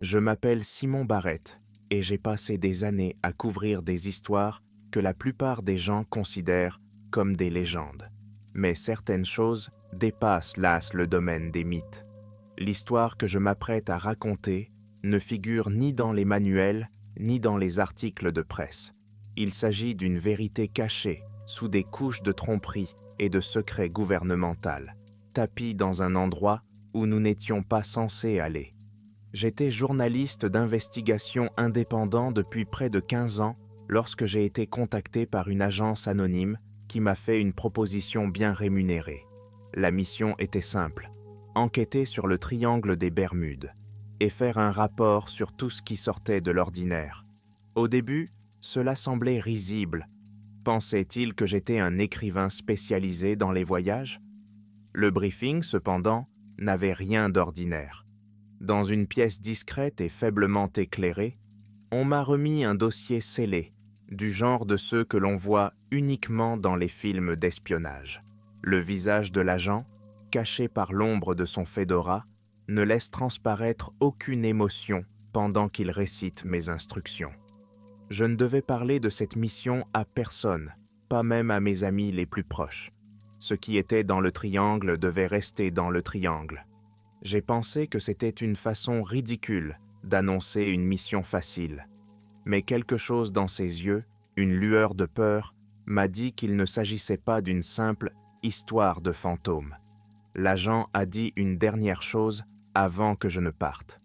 Je m'appelle Simon Barrett et j'ai passé des années à couvrir des histoires que la plupart des gens considèrent comme des légendes. Mais certaines choses dépassent las le domaine des mythes. L'histoire que je m'apprête à raconter ne figure ni dans les manuels ni dans les articles de presse. Il s'agit d'une vérité cachée sous des couches de tromperie et de secret gouvernemental, tapie dans un endroit où nous n'étions pas censés aller. J'étais journaliste d'investigation indépendant depuis près de 15 ans lorsque j'ai été contacté par une agence anonyme qui m'a fait une proposition bien rémunérée. La mission était simple, enquêter sur le triangle des Bermudes et faire un rapport sur tout ce qui sortait de l'ordinaire. Au début, cela semblait risible. Pensait-il que j'étais un écrivain spécialisé dans les voyages? Le briefing, cependant, n'avait rien d'ordinaire. Dans une pièce discrète et faiblement éclairée, on m'a remis un dossier scellé, du genre de ceux que l'on voit uniquement dans les films d'espionnage. Le visage de l'agent, caché par l'ombre de son fedora, ne laisse transparaître aucune émotion pendant qu'il récite mes instructions. Je ne devais parler de cette mission à personne, pas même à mes amis les plus proches. Ce qui était dans le triangle devait rester dans le triangle. J'ai pensé que c'était une façon ridicule d'annoncer une mission facile. Mais quelque chose dans ses yeux, une lueur de peur, m'a dit qu'il ne s'agissait pas d'une simple histoire de fantôme. L'agent a dit une dernière chose avant que je ne parte.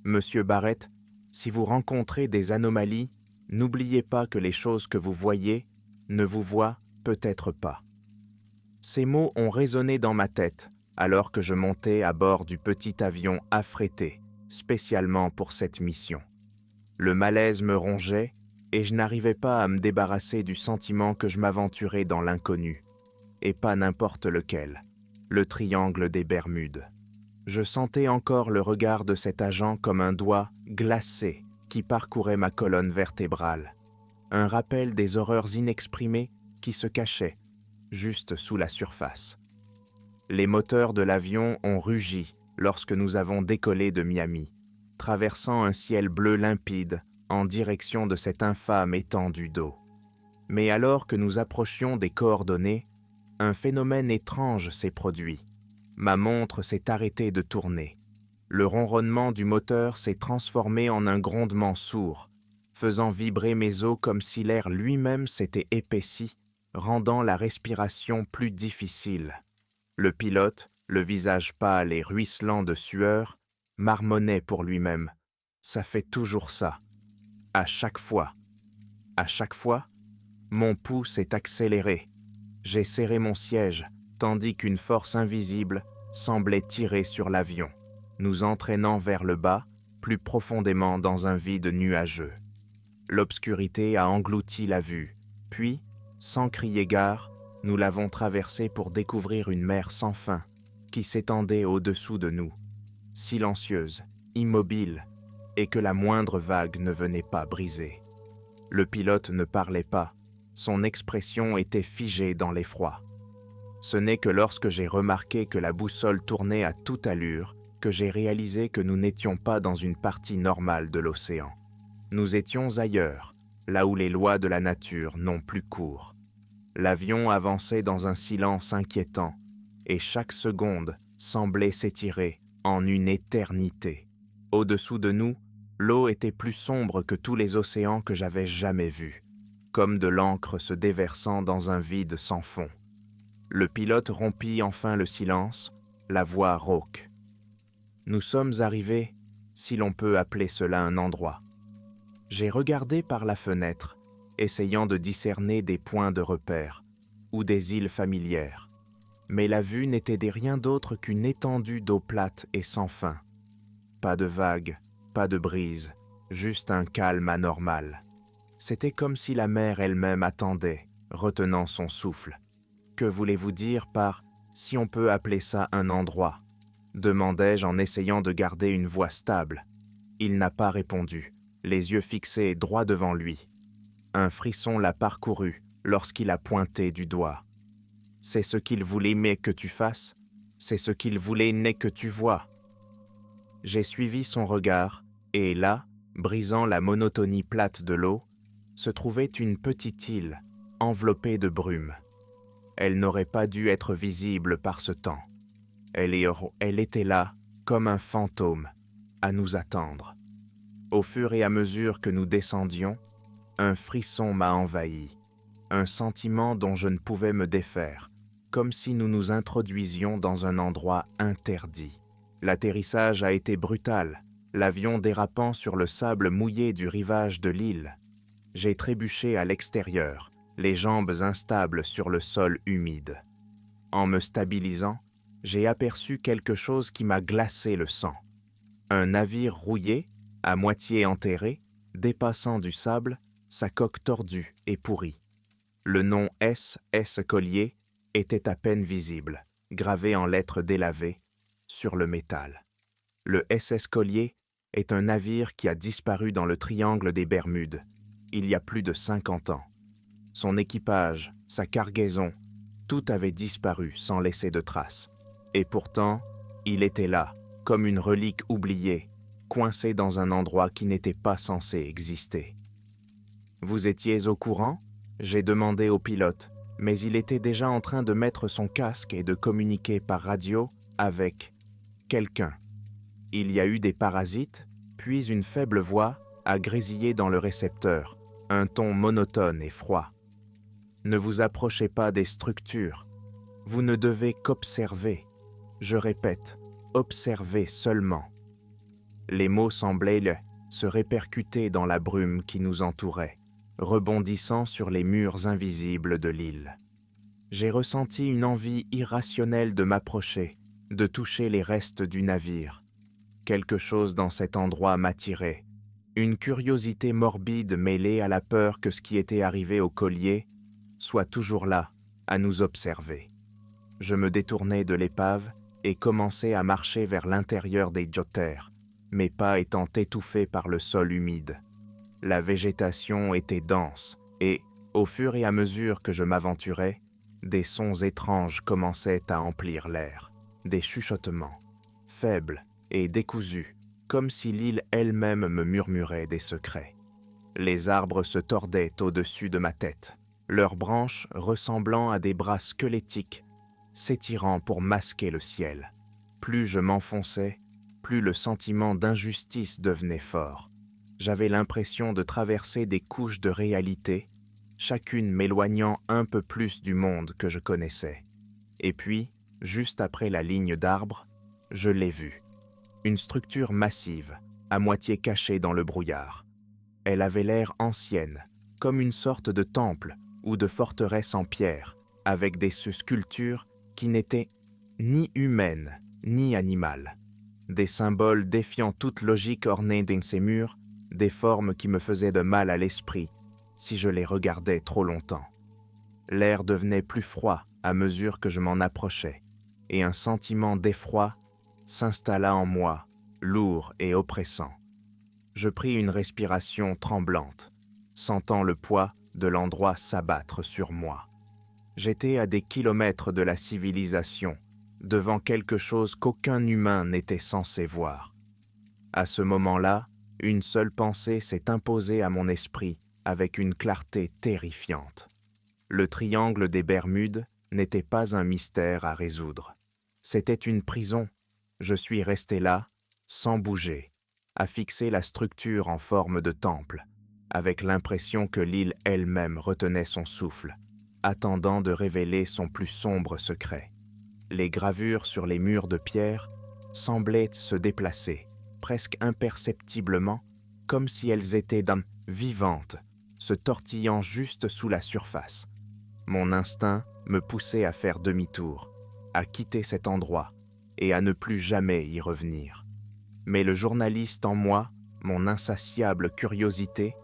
Monsieur Barrett, si vous rencontrez des anomalies, n'oubliez pas que les choses que vous voyez ne vous voient peut-être pas. Ces mots ont résonné dans ma tête alors que je montais à bord du petit avion affrété, spécialement pour cette mission. Le malaise me rongeait et je n'arrivais pas à me débarrasser du sentiment que je m'aventurais dans l'inconnu, et pas n'importe lequel, le triangle des Bermudes. Je sentais encore le regard de cet agent comme un doigt glacé qui parcourait ma colonne vertébrale, un rappel des horreurs inexprimées qui se cachaient juste sous la surface. Les moteurs de l'avion ont rugi lorsque nous avons décollé de Miami, traversant un ciel bleu limpide en direction de cette infâme étendue d'eau. Mais alors que nous approchions des coordonnées, un phénomène étrange s'est produit. Ma montre s'est arrêtée de tourner. Le ronronnement du moteur s'est transformé en un grondement sourd, faisant vibrer mes os comme si l'air lui-même s'était épaissi, rendant la respiration plus difficile. Le pilote, le visage pâle et ruisselant de sueur, marmonnait pour lui-même. Ça fait toujours ça. À chaque fois. À chaque fois, mon pouls s'est accéléré. J'ai serré mon siège, tandis qu'une force invisible semblait tirer sur l'avion, nous entraînant vers le bas, plus profondément dans un vide nuageux. L'obscurité a englouti la vue, puis, sans crier gare, nous l'avons traversée pour découvrir une mer sans fin qui s'étendait au-dessous de nous, silencieuse, immobile, et que la moindre vague ne venait pas briser. Le pilote ne parlait pas, son expression était figée dans l'effroi. Ce n'est que lorsque j'ai remarqué que la boussole tournait à toute allure que j'ai réalisé que nous n'étions pas dans une partie normale de l'océan. Nous étions ailleurs, là où les lois de la nature n'ont plus cours. L'avion avançait dans un silence inquiétant, et chaque seconde semblait s'étirer en une éternité. Au-dessous de nous, l'eau était plus sombre que tous les océans que j'avais jamais vus, comme de l'encre se déversant dans un vide sans fond. Le pilote rompit enfin le silence, la voix rauque. Nous sommes arrivés, si l'on peut appeler cela un endroit. J'ai regardé par la fenêtre, essayant de discerner des points de repère ou des îles familières. Mais la vue n'était rien d'autre qu'une étendue d'eau plate et sans fin. Pas de vagues, pas de brise, juste un calme anormal. C'était comme si la mer elle-même attendait, retenant son souffle. Que voulez-vous dire par « si on peut appeler ça un endroit » demandai-je en essayant de garder une voix stable. Il n'a pas répondu, les yeux fixés droit devant lui. Un frisson l'a parcouru lorsqu'il a pointé du doigt. C'est ce qu'il voulait mais que tu fasses, c'est ce qu'il voulait n'est que tu vois. J'ai suivi son regard, et là, brisant la monotonie plate de l'eau, se trouvait une petite île, enveloppée de brume. Elle n'aurait pas dû être visible par ce temps. Elle était là, comme un fantôme, à nous attendre. Au fur et à mesure que nous descendions, un frisson m'a envahi, un sentiment dont je ne pouvais me défaire, comme si nous nous introduisions dans un endroit interdit. L'atterrissage a été brutal, l'avion dérapant sur le sable mouillé du rivage de l'île. J'ai trébuché à l'extérieur, les jambes instables sur le sol humide. En me stabilisant, j'ai aperçu quelque chose qui m'a glacé le sang. Un navire rouillé, à moitié enterré, dépassant du sable, sa coque tordue et pourrie. Le nom S.S. Collier était à peine visible, gravé en lettres délavées, sur le métal. Le SS Collier est un navire qui a disparu dans le triangle des Bermudes, il y a plus de 50 ans. Son équipage, sa cargaison, tout avait disparu sans laisser de traces. Et pourtant, il était là, comme une relique oubliée, coincé dans un endroit qui n'était pas censé exister. « Vous étiez au courant ?» J'ai demandé au pilote, mais il était déjà en train de mettre son casque et de communiquer par radio avec quelqu'un. Il y a eu des parasites, puis une faible voix a grésillé dans le récepteur, un ton monotone et froid. « Ne vous approchez pas des structures. Vous ne devez qu'observer. Je répète, observer seulement. » Les mots semblaient se répercuter dans la brume qui nous entourait, rebondissant sur les murs invisibles de l'île. J'ai ressenti une envie irrationnelle de m'approcher, de toucher les restes du navire. Quelque chose dans cet endroit m'attirait, une curiosité morbide mêlée à la peur que ce qui était arrivé au collier soit toujours là, à nous observer. Je me détournai de l'épave et commençai à marcher vers l'intérieur des jotters, mes pas étant étouffés par le sol humide. La végétation était dense et, au fur et à mesure que je m'aventurais, des sons étranges commençaient à emplir l'air, des chuchotements, faibles et décousus, comme si l'île elle-même me murmurait des secrets. Les arbres se tordaient au-dessus de ma tête, leurs branches ressemblant à des bras squelettiques, s'étirant pour masquer le ciel. Plus je m'enfonçais, plus le sentiment d'injustice devenait fort. J'avais l'impression de traverser des couches de réalité, chacune m'éloignant un peu plus du monde que je connaissais. Et puis, juste après la ligne d'arbres, je l'ai vue. Une structure massive, à moitié cachée dans le brouillard. Elle avait l'air ancienne, comme une sorte de temple ou de forteresse en pierre, avec des sculptures qui n'étaient ni humaines ni animales. Des symboles défiant toute logique ornés de ces murs, des formes qui me faisaient de mal à l'esprit si je les regardais trop longtemps. L'air devenait plus froid à mesure que je m'en approchais, et un sentiment d'effroi s'installa en moi, lourd et oppressant. Je pris une respiration tremblante, sentant le poids de l'endroit s'abattre sur moi. J'étais à des kilomètres de la civilisation, devant quelque chose qu'aucun humain n'était censé voir. À ce moment-là, une seule pensée s'est imposée à mon esprit avec une clarté terrifiante. Le triangle des Bermudes n'était pas un mystère à résoudre. C'était une prison. Je suis resté là, sans bouger, à fixer la structure en forme de temple, avec l'impression que l'île elle-même retenait son souffle, attendant de révéler son plus sombre secret. Les gravures sur les murs de pierre semblaient se déplacer, presque imperceptiblement, comme si elles étaient vivantes, se tortillant juste sous la surface. Mon instinct me poussait à faire demi-tour, à quitter cet endroit et à ne plus jamais y revenir. Mais le journaliste en moi, mon insatiable curiosité,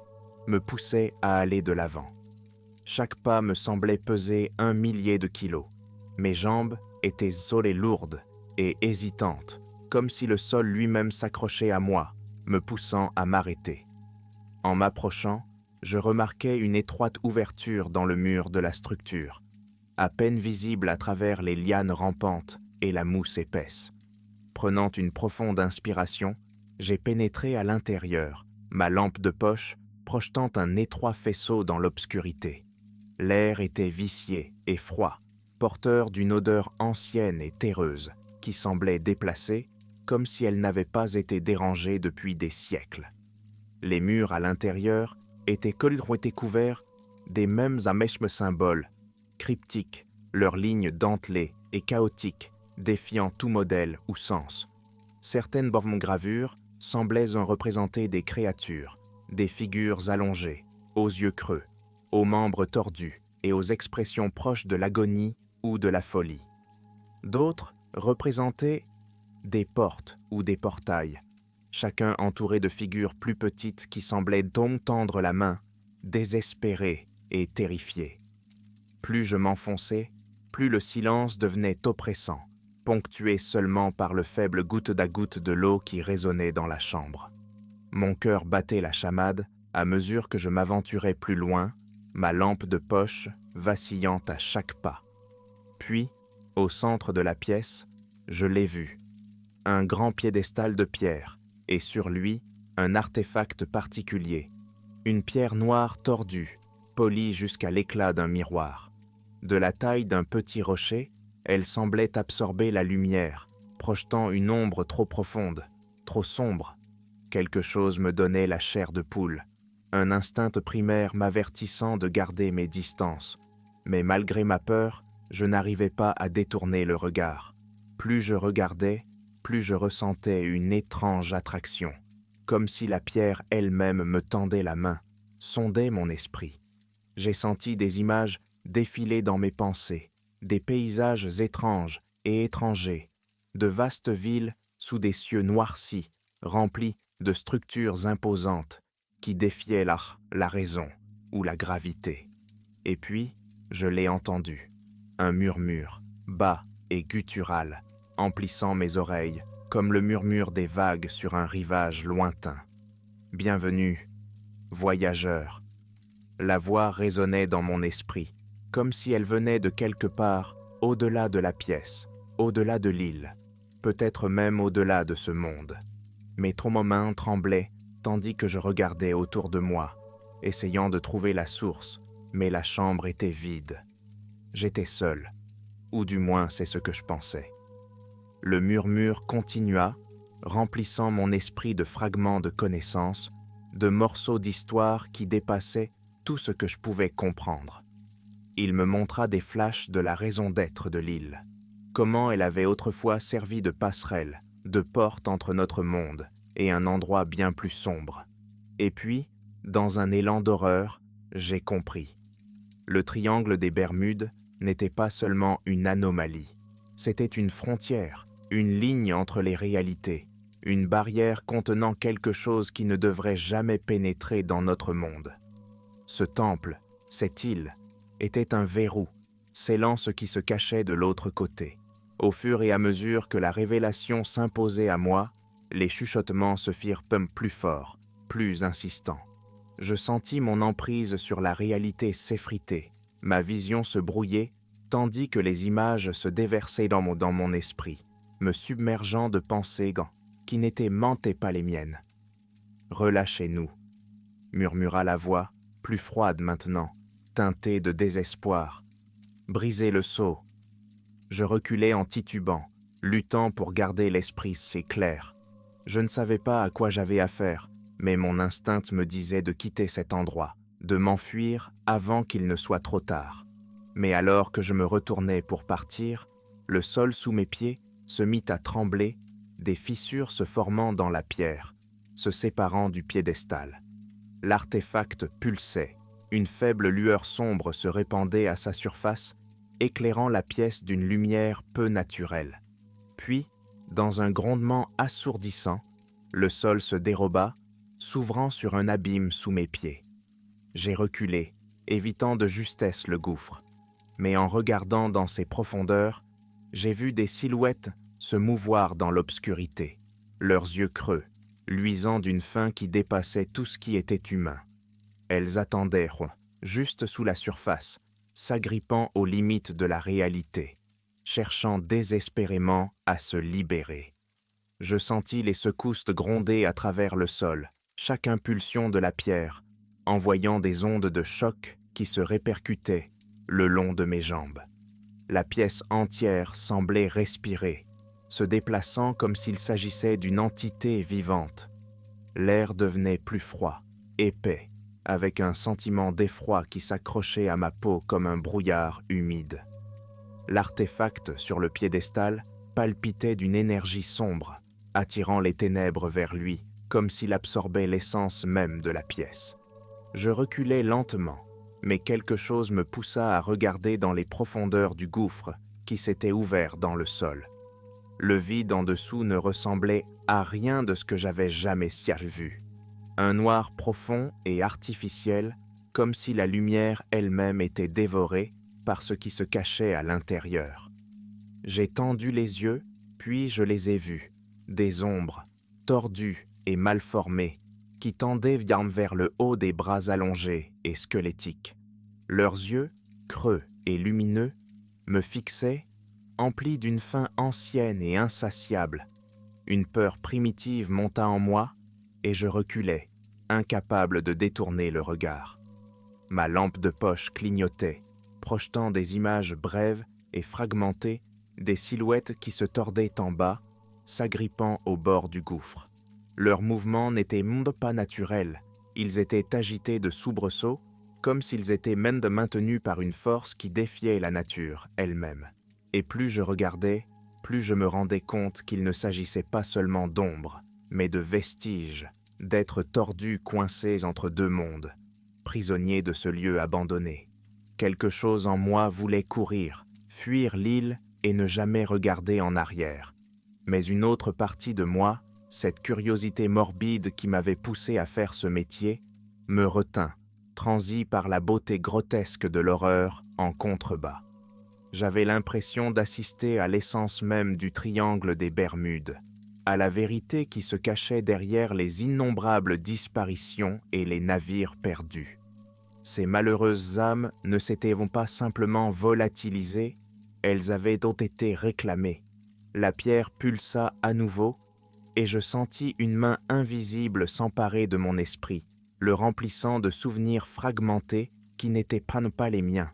me poussait à aller de l'avant. Chaque pas me semblait peser 1 millier de kilos. Mes jambes étaient lourdes et hésitantes, comme si le sol lui-même s'accrochait à moi, me poussant à m'arrêter. En m'approchant, je remarquai une étroite ouverture dans le mur de la structure, à peine visible à travers les lianes rampantes et la mousse épaisse. prenant une profonde inspiration, j'ai pénétré à l'intérieur, ma lampe de poche projetant un étroit faisceau dans l'obscurité. L'air était vicié et froid, porteur d'une odeur ancienne et terreuse qui semblait déplacée, comme si elle n'avait pas été dérangée depuis des siècles. Les murs à l'intérieur étaient couverts des mêmes amèchmes symboles, cryptiques, leurs lignes dentelées et chaotiques, défiant tout modèle ou sens. Certaines gravures semblaient en représenter des créatures, des figures allongées, aux yeux creux, aux membres tordus et aux expressions proches de l'agonie ou de la folie. D'autres représentaient des portes ou des portails, chacun entouré de figures plus petites qui semblaient donc tendre la main, désespérées et terrifiées. Plus je m'enfonçais, plus le silence devenait oppressant, ponctué seulement par le faible goutte à goutte de l'eau qui résonnait dans la chambre. Mon cœur battait la chamade à mesure que je m'aventurais plus loin, ma lampe de poche vacillant à chaque pas. Puis, au centre de la pièce, je l'ai vu. Un grand piédestal de pierre, et sur lui, un artefact particulier. Une pierre noire tordue, polie jusqu'à l'éclat d'un miroir. De la taille d'un petit rocher, elle semblait absorber la lumière, projetant une ombre trop profonde, trop sombre. Quelque chose me donnait la chair de poule, un instinct primaire m'avertissant de garder mes distances. Mais malgré ma peur, je n'arrivais pas à détourner le regard. Plus je regardais, plus je ressentais une étrange attraction, comme si la pierre elle-même me tendait la main, sondait mon esprit. J'ai senti des images défiler dans mes pensées, des paysages étranges et étrangers, de vastes villes sous des cieux noircis, remplis de structures imposantes qui défiaient la raison ou la gravité. Et puis, je l'ai entendu, un murmure, bas et guttural, emplissant mes oreilles comme le murmure des vagues sur un rivage lointain. Bienvenue, voyageur. La voix résonnait dans mon esprit, comme si elle venait de quelque part au-delà de la pièce, au-delà de l'île, peut-être même au-delà de ce monde. Mes mains tremblaient tandis que je regardais autour de moi, essayant de trouver la source, mais la chambre était vide. J'étais seul, ou du moins c'est ce que je pensais. Le murmure continua, remplissant mon esprit de fragments de connaissances, de morceaux d'histoire qui dépassaient tout ce que je pouvais comprendre. Il me montra des flashs de la raison d'être de l'île, comment elle avait autrefois servi de passerelle, de porte entre notre monde et un endroit bien plus sombre. Et puis, dans un élan d'horreur, j'ai compris. Le triangle des Bermudes n'était pas seulement une anomalie, c'était une frontière, une ligne entre les réalités, une barrière contenant quelque chose qui ne devrait jamais pénétrer dans notre monde. Ce temple, cette île, était un verrou, scellant ce qui se cachait de l'autre côté. Au fur et à mesure que la révélation s'imposait à moi, les chuchotements se firent plus forts, plus insistants. Je sentis mon emprise sur la réalité s'effriter, ma vision se brouiller, tandis que les images se déversaient dans mon esprit, me submergeant de pensées qui mentaient pas les miennes. « Relâchez-nous », murmura la voix, plus froide maintenant, teintée de désespoir. « Brisez le sceau. » Je reculai en titubant, luttant pour garder l'esprit clair. Je ne savais pas à quoi j'avais affaire, mais mon instinct me disait de quitter cet endroit, de m'enfuir avant qu'il ne soit trop tard. Mais alors que je me retournais pour partir, le sol sous mes pieds se mit à trembler, des fissures se formant dans la pierre, se séparant du piédestal. L'artefact pulsait, une faible lueur sombre se répandait à sa surface, éclairant la pièce d'une lumière peu naturelle. Puis, dans un grondement assourdissant, le sol se déroba, s'ouvrant sur un abîme sous mes pieds. J'ai reculé, évitant de justesse le gouffre, mais en regardant dans ses profondeurs, j'ai vu des silhouettes se mouvoir dans l'obscurité, leurs yeux creux, luisant d'une faim qui dépassait tout ce qui était humain. Elles attendaient, juste sous la surface, s'agrippant aux limites de la réalité, cherchant désespérément à se libérer. Je sentis les secousses gronder à travers le sol, chaque impulsion de la pierre, envoyant des ondes de choc qui se répercutaient le long de mes jambes. La pièce entière semblait respirer, se déplaçant comme s'il s'agissait d'une entité vivante. L'air devenait plus froid, épais, avec un sentiment d'effroi qui s'accrochait à ma peau comme un brouillard humide. L'artefact sur le piédestal palpitait d'une énergie sombre, attirant les ténèbres vers lui, comme s'il absorbait l'essence même de la pièce. Je reculai lentement, mais quelque chose me poussa à regarder dans les profondeurs du gouffre qui s'était ouvert dans le sol. Le vide en dessous ne ressemblait à rien de ce que j'avais jamais vu. Un noir profond et artificiel, comme si la lumière elle-même était dévorée par ce qui se cachait à l'intérieur. J'ai tendu les yeux, puis je les ai vus, des ombres, tordues et mal formées, qui tendaient vers le haut des bras allongés et squelettiques. Leurs yeux, creux et lumineux, me fixaient, emplis d'une faim ancienne et insatiable. Une peur primitive monta en moi, et je reculai, incapable de détourner le regard. Ma lampe de poche clignotait, projetant des images brèves et fragmentées, des silhouettes qui se tordaient en bas, s'agrippant au bord du gouffre. Leurs mouvements n'étaient pas naturels, ils étaient agités de soubresauts, comme s'ils étaient même maintenus par une force qui défiait la nature elle-même. Et plus je regardais, plus je me rendais compte qu'il ne s'agissait pas seulement d'ombres, mais de vestiges, d'êtres tordus coincés entre deux mondes, prisonniers de ce lieu abandonné. Quelque chose en moi voulait courir, fuir l'île et ne jamais regarder en arrière. Mais une autre partie de moi, cette curiosité morbide qui m'avait poussé à faire ce métier, me retint, transi par la beauté grotesque de l'horreur en contrebas. J'avais l'impression d'assister à l'essence même du triangle des Bermudes, à la vérité qui se cachait derrière les innombrables disparitions et les navires perdus. Ces malheureuses âmes ne s'étaient pas simplement volatilisées, elles avaient donc été réclamées. La pierre pulsa à nouveau, et je sentis une main invisible s'emparer de mon esprit, le remplissant de souvenirs fragmentés qui n'étaient pas les miens.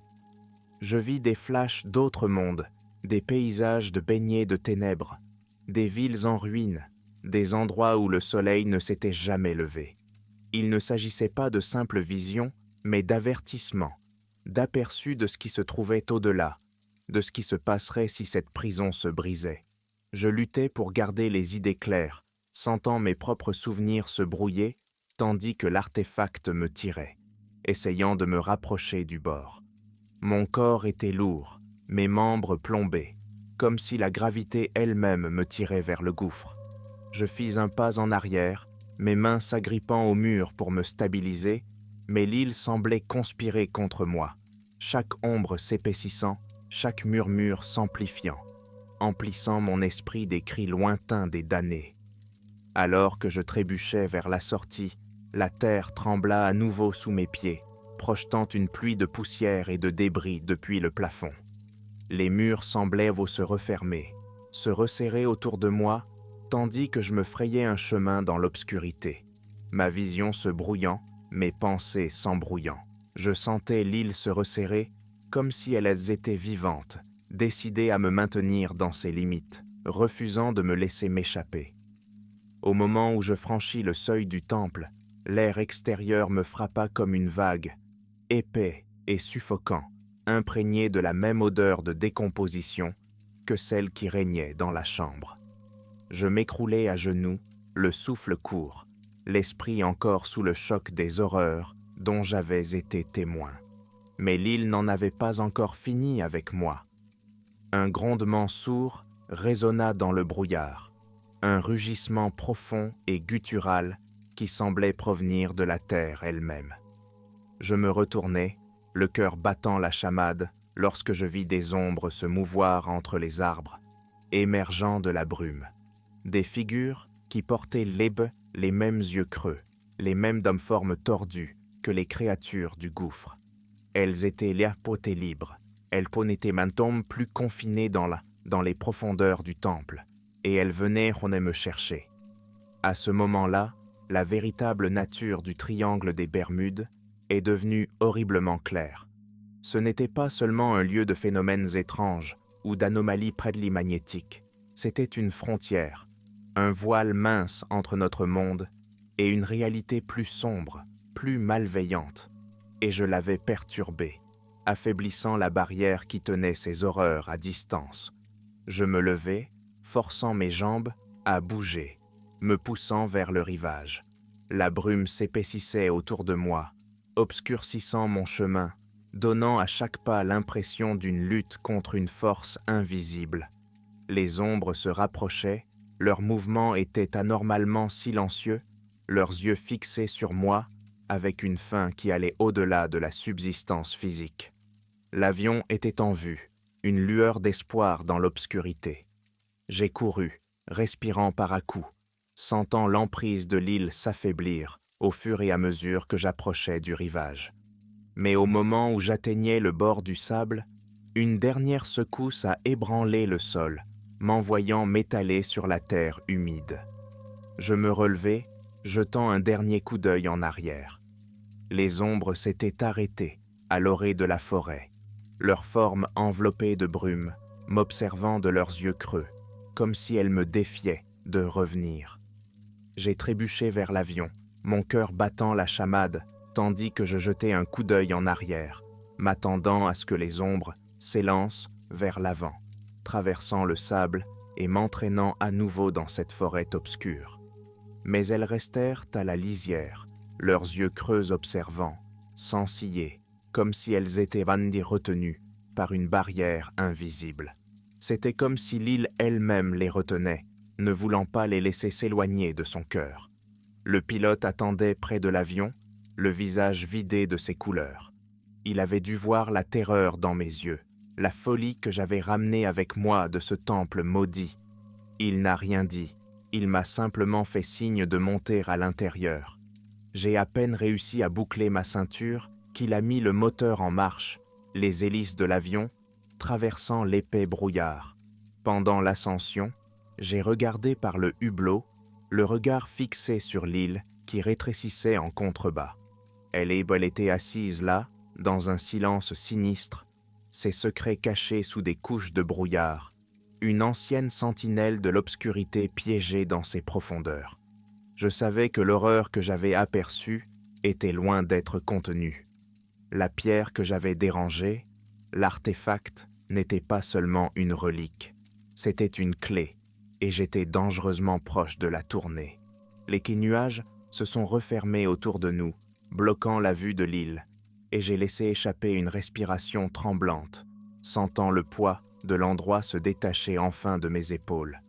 Je vis des flashs d'autres mondes, des paysages de baignés de ténèbres, des villes en ruines, des endroits où le soleil ne s'était jamais levé. Il ne s'agissait pas de simples visions, mais d'avertissements, d'aperçus de ce qui se trouvait au-delà, de ce qui se passerait si cette prison se brisait. Je luttais pour garder les idées claires, sentant mes propres souvenirs se brouiller, tandis que l'artefact me tirait, essayant de me rapprocher du bord. Mon corps était lourd, mes membres plombés, comme si la gravité elle-même me tirait vers le gouffre. Je fis un pas en arrière, mes mains s'agrippant au mur pour me stabiliser, mais l'île semblait conspirer contre moi, chaque ombre s'épaississant, chaque murmure s'amplifiant, emplissant mon esprit des cris lointains des damnés. Alors que je trébuchais vers la sortie, la terre trembla à nouveau sous mes pieds, projetant une pluie de poussière et de débris depuis le plafond. Les murs semblaient se refermer, se resserrer autour de moi, tandis que je me frayais un chemin dans l'obscurité, ma vision se brouillant, mes pensées s'embrouillant. Je sentais l'île se resserrer, comme si elles étaient vivantes, décidées à me maintenir dans ses limites, refusant de me laisser m'échapper. Au moment où je franchis le seuil du temple, l'air extérieur me frappa comme une vague, épais et suffocant, imprégné de la même odeur de décomposition que celle qui régnait dans la chambre. Je m'écroulai à genoux, le souffle court, l'esprit encore sous le choc des horreurs dont j'avais été témoin. Mais l'île n'en avait pas encore fini avec moi. Un grondement sourd résonna dans le brouillard, un rugissement profond et guttural qui semblait provenir de la terre elle-même. Je me retournai, le cœur battant la chamade, lorsque je vis des ombres se mouvoir entre les arbres, émergeant de la brume. Des figures qui portaient les mêmes yeux creux, les mêmes formes tordues que les créatures du gouffre. Elles étaient léapotées libres, elles n'étaient maintenant plus confinées dans les profondeurs du temple, et elle venait me chercher. À ce moment-là, la véritable nature du triangle des Bermudes est devenue horriblement claire. Ce n'était pas seulement un lieu de phénomènes étranges ou d'anomalies magnétiques, c'était une frontière, un voile mince entre notre monde et une réalité plus sombre, plus malveillante, et je l'avais perturbée, affaiblissant la barrière qui tenait ces horreurs à distance. Je me levai, forçant mes jambes à bouger, me poussant vers le rivage. La brume s'épaississait autour de moi, obscurcissant mon chemin, donnant à chaque pas l'impression d'une lutte contre une force invisible. Les ombres se rapprochaient, leurs mouvements étaient anormalement silencieux, leurs yeux fixés sur moi, avec une faim qui allait au-delà de la subsistance physique. L'avion était en vue, une lueur d'espoir dans l'obscurité. J'ai couru, respirant par à-coups, sentant l'emprise de l'île s'affaiblir au fur et à mesure que j'approchais du rivage. Mais au moment où j'atteignais le bord du sable, une dernière secousse a ébranlé le sol, m'envoyant m'étaler sur la terre humide. Je me relevai, jetant un dernier coup d'œil en arrière. Les ombres s'étaient arrêtées à l'orée de la forêt, leurs formes enveloppées de brume, m'observant de leurs yeux creux, comme si elles me défiaient de revenir. J'ai trébuché vers l'avion, mon cœur battant la chamade, tandis que je jetais un coup d'œil en arrière, m'attendant à ce que les ombres s'élancent vers l'avant, traversant le sable et m'entraînant à nouveau dans cette forêt obscure. Mais elles restèrent à la lisière, leurs yeux creux observant, sans ciller, comme si elles étaient retenues par une barrière invisible. C'était comme si l'île elle-même les retenait, ne voulant pas les laisser s'éloigner de son cœur. Le pilote attendait près de l'avion, le visage vidé de ses couleurs. Il avait dû voir la terreur dans mes yeux, la folie que j'avais ramenée avec moi de ce temple maudit. Il n'a rien dit, il m'a simplement fait signe de monter à l'intérieur. J'ai à peine réussi à boucler ma ceinture qu'il a mis le moteur en marche, les hélices de l'avion traversant l'épais brouillard. Pendant l'ascension, j'ai regardé par le hublot, le regard fixé sur l'île qui rétrécissait en contrebas. Elle était assise là, dans un silence sinistre, ses secrets cachés sous des couches de brouillard, une ancienne sentinelle de l'obscurité piégée dans ses profondeurs. Je savais que l'horreur que j'avais aperçue était loin d'être contenue. La pierre que j'avais dérangée, l'artefact, n'était pas seulement une relique, c'était une clé, et j'étais dangereusement proche de la tourner. Les nuages se sont refermés autour de nous, bloquant la vue de l'île, et j'ai laissé échapper une respiration tremblante, sentant le poids de l'endroit se détacher enfin de mes épaules.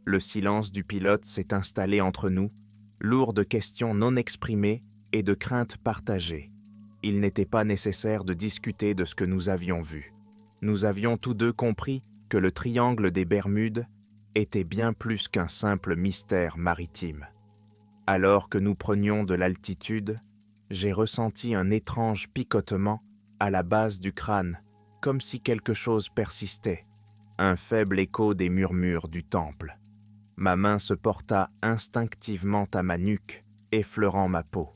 Le silence du pilote s'est installé entre nous, lourd de questions non exprimées et de craintes partagées. Il n'était pas nécessaire de discuter de ce que nous avions vu. Nous avions tous deux compris que le triangle des Bermudes était bien plus qu'un simple mystère maritime. Alors que nous prenions de l'altitude, j'ai ressenti un étrange picotement à la base du crâne, comme si quelque chose persistait, un faible écho des murmures du temple. Ma main se porta instinctivement à ma nuque, effleurant ma peau.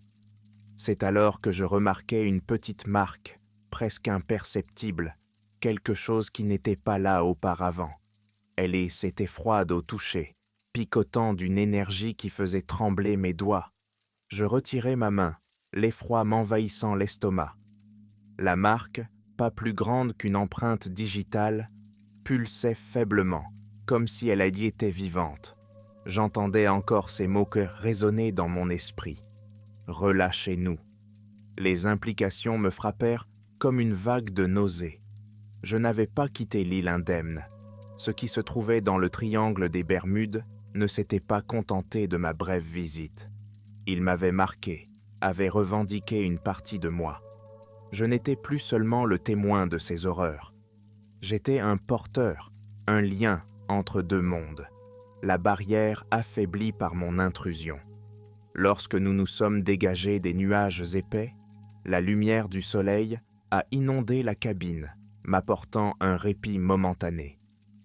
C'est alors que je remarquai une petite marque, presque imperceptible, quelque chose qui n'était pas là auparavant. Elle était froide au toucher, picotant d'une énergie qui faisait trembler mes doigts. Je retirai ma main, l'effroi m'envahissant l'estomac. La marque, pas plus grande qu'une empreinte digitale, pulsait faiblement, comme si elle y était vivante. J'entendais encore ces mots que résonnaient dans mon esprit. « Relâchez-nous ». Les implications me frappèrent comme une vague de nausée. Je n'avais pas quitté l'île indemne. Ce qui se trouvait dans le triangle des Bermudes ne s'était pas contenté de ma brève visite. Il m'avait marqué, avait revendiqué une partie de moi. Je n'étais plus seulement le témoin de ces horreurs. J'étais un porteur, un lien entre deux mondes, la barrière affaiblie par mon intrusion. Lorsque nous nous sommes dégagés des nuages épais, la lumière du soleil a inondé la cabine, m'apportant un répit momentané.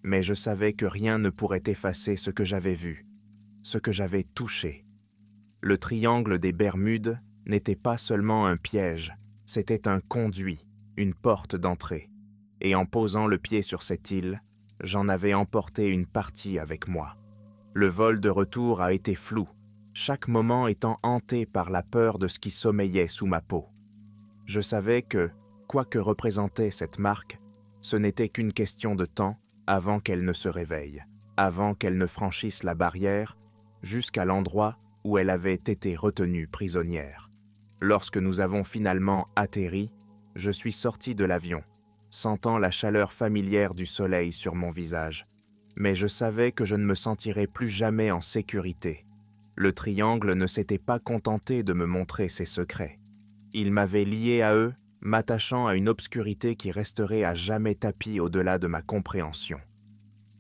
mais je savais que rien ne pourrait effacer ce que j'avais vu, ce que j'avais touché. Le triangle des Bermudes n'était pas seulement un piège, c'était un conduit, une porte d'entrée. Et en posant le pied sur cette île, j'en avais emporté une partie avec moi. Le vol de retour a été flou, chaque moment étant hanté par la peur de ce qui sommeillait sous ma peau. Je savais que, quoi que représentait cette marque, ce n'était qu'une question de temps avant qu'elle ne se réveille, avant qu'elle ne franchisse la barrière, jusqu'à l'endroit où elle avait été retenue prisonnière. Lorsque nous avons finalement atterri, je suis sorti de l'avion, sentant la chaleur familière du soleil sur mon visage. Mais je savais que je ne me sentirais plus jamais en sécurité. Le triangle ne s'était pas contenté de me montrer ses secrets. Il m'avait lié à eux, m'attachant à une obscurité qui resterait à jamais tapie au-delà de ma compréhension.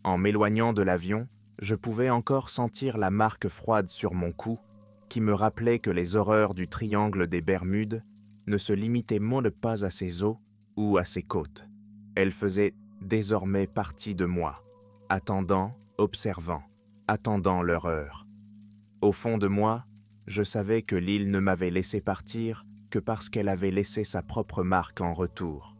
En m'éloignant de l'avion, je pouvais encore sentir la marque froide sur mon cou, qui me rappelait que les horreurs du triangle des Bermudes ne se limitaient pas à ses eaux ou à ses côtes. Elles faisaient désormais partie de moi, attendant, observant, attendant leur heure. Au fond de moi, je savais que l'île ne m'avait laissé partir que parce qu'elle avait laissé sa propre marque en retour.